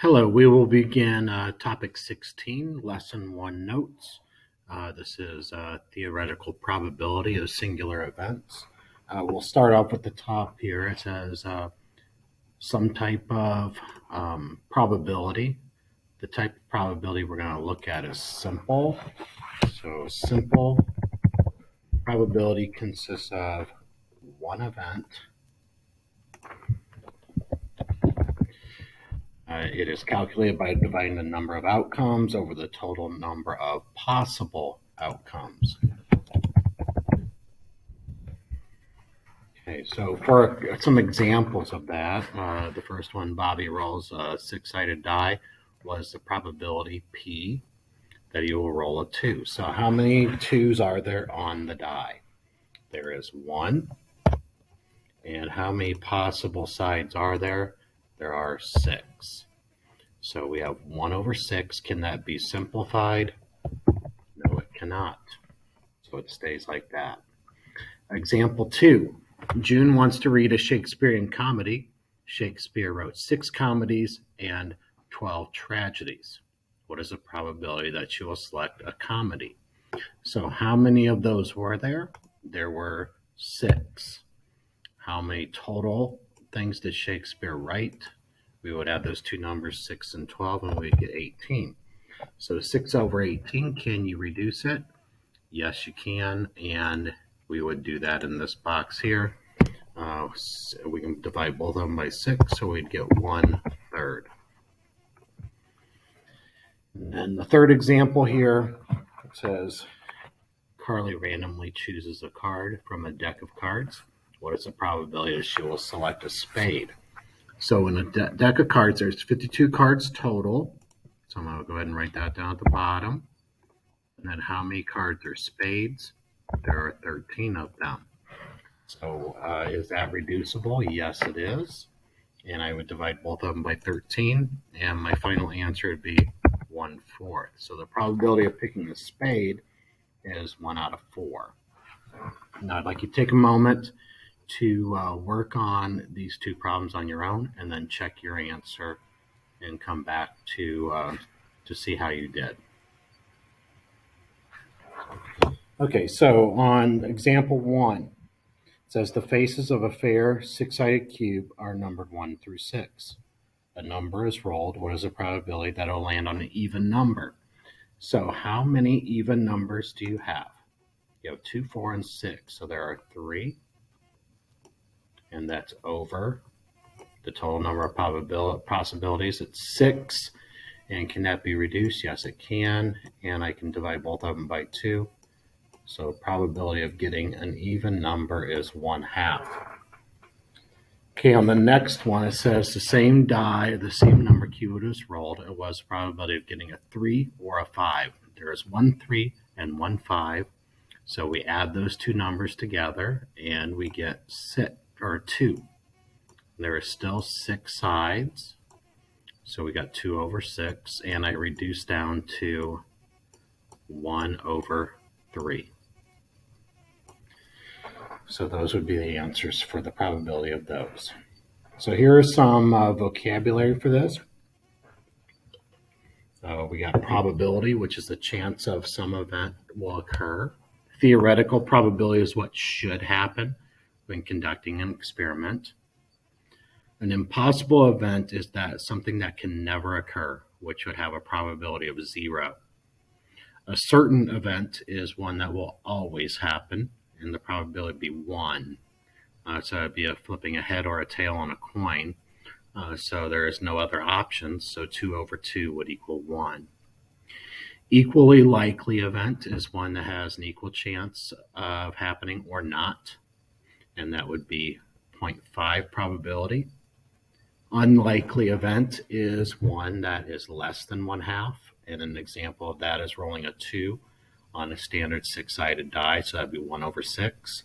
Hello, we will begin topic 16, lesson 1 notes. This is theoretical probability of singular events. We'll start off at the top here. It says some type of probability. The type of probability we're going to look at is simple. So simple probability consists of one event. It is calculated by dividing the number of outcomes over the total number of possible outcomes. Okay, so for some examples of that, the first one, Bobby rolls a six-sided die, was the probability P that he will roll a 2. So how many 2s are there on the die? There is 1. And how many possible sides are there? There are 6. So we have 1 over 6. Can that be simplified? No, it cannot. So it stays like that. Example 2. June wants to read a Shakespearean comedy. Shakespeare wrote 6 comedies and 12 tragedies. What is the probability that she will select a comedy? So how many of those were there? There were 6. How many total things did Shakespeare write? We would add those two numbers, 6 and 12, and we'd get 18. So 6 over 18, can you reduce it? Yes, you can, and we would do that in this box here. So we can divide both of them by 6, so we'd get 1/3. And then the third example here, it says Carly randomly chooses a card from a deck of cards. What is the probability that she will select a spade? So in a deck of cards, there's 52 cards total. So I'm going to go ahead and write that down at the bottom. And then how many cards are spades? There are 13 of them. So is that reducible? Yes, it is. And I would divide both of them by 13. And my final answer would be 1/4. So the probability of picking a spade is 1 out of 4. Now I'd like you to take a moment to work on these two problems on your own and then check your answer and come back to see how you did. Okay, so on example 1, it says the faces of a fair six-sided cube are numbered 1 through 6. A number is rolled. What is the probability that it'll land on an even number? So how many even numbers do you have? You have 2, 4, and 6. So there are 3. And that's over the total number of possibilities. It's 6. And can that be reduced? Yes, it can. And I can divide both of them by 2. So probability of getting an even number is 1/2. Okay, on the next one, it says the same die, the same number cube is rolled. It was the probability of getting a 3 or a 5. There is 1 3 and 1 5. So we add those two numbers together and we get 2. There are still 6 sides. So we got 2 over 6, and I reduced down to 1 over 3. So those would be the answers for the probability of those. So here is some vocabulary for this. We got probability, which is the chance of some event will occur. Theoretical probability is what should happen when conducting an experiment. An impossible event is something that can never occur, which would have a probability of 0. A certain event is one that will always happen, and the probability would be 1. So it would be flipping a head or a tail on a coin. So there is no other options, so 2 over 2 would equal 1. Equally likely event is one that has an equal chance of happening or not, and that would be 0.5 probability. Unlikely event is one that is less than 1/2, and an example of that is rolling a 2 on a standard 6-sided die, so that'd be 1 over 6.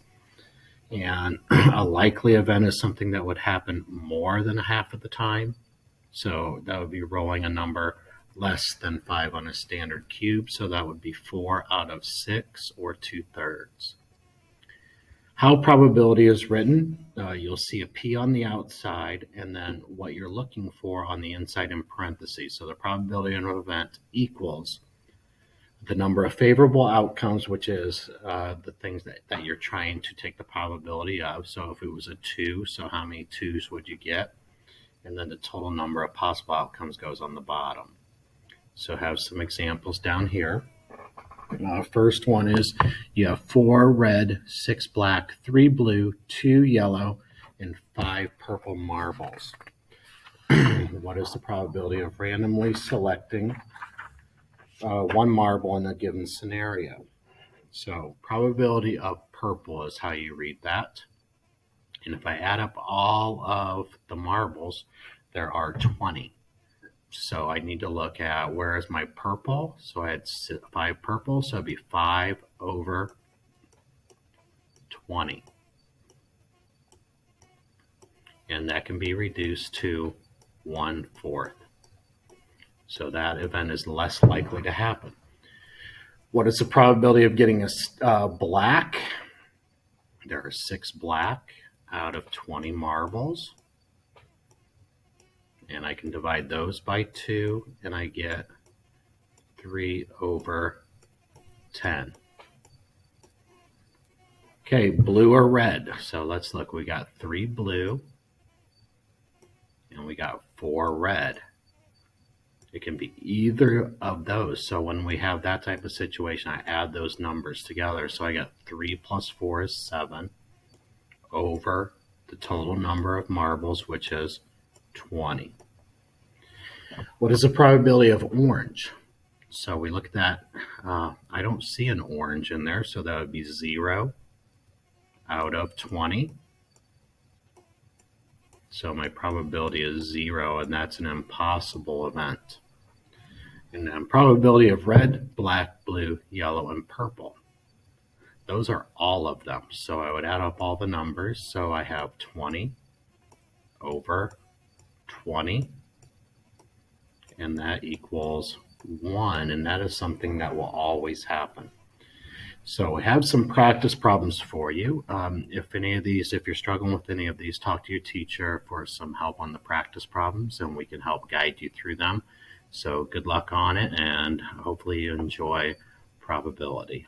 And a likely event is something that would happen more than 1/2 of the time, so that would be rolling a number less than 5 on a standard cube, so that would be 4 out of 6 or 2/3. How probability is written, you'll see a P on the outside and then what you're looking for on the inside in parentheses. So the probability of an event equals the number of favorable outcomes, which is the things that you're trying to take the probability of. So if it was a 2, so how many 2s would you get? And then the total number of possible outcomes goes on the bottom. So I have some examples down here. First one is you have 4 red, 6 black, 3 blue, 2 yellow, and 5 purple marbles. What is the probability of randomly selecting one marble in a given scenario? So probability of purple is how you read that. And if I add up all of the marbles, there are 20. So I need to look at where is my purple. So I had 5 purple, so it'd be 5 over 20. And that can be reduced to 1/4. So that event is less likely to happen. What is the probability of getting a black? There are 6 black out of 20 marbles. And I can divide those by 2, and I get 3 over 10. Okay, blue or red. So let's look. We got 3 blue, and we got 4 red. It can be either of those. So when we have that type of situation, I add those numbers together. So I got 3 plus 4 is 7 over the total number of marbles, which is 20. What is the probability of orange? So we look at that. I don't see an orange in there, so that would be 0 out of 20. So my probability is 0, and that's an impossible event. And then probability of red, black, blue, yellow, and purple. Those are all of them. So I would add up all the numbers. So I have 20 over 20. And that equals 1, and that is something that will always happen. So we have some practice problems for you. If you're struggling with any of these, talk to your teacher for some help on the practice problems, and we can help guide you through them. So good luck on it, and hopefully you enjoy probability.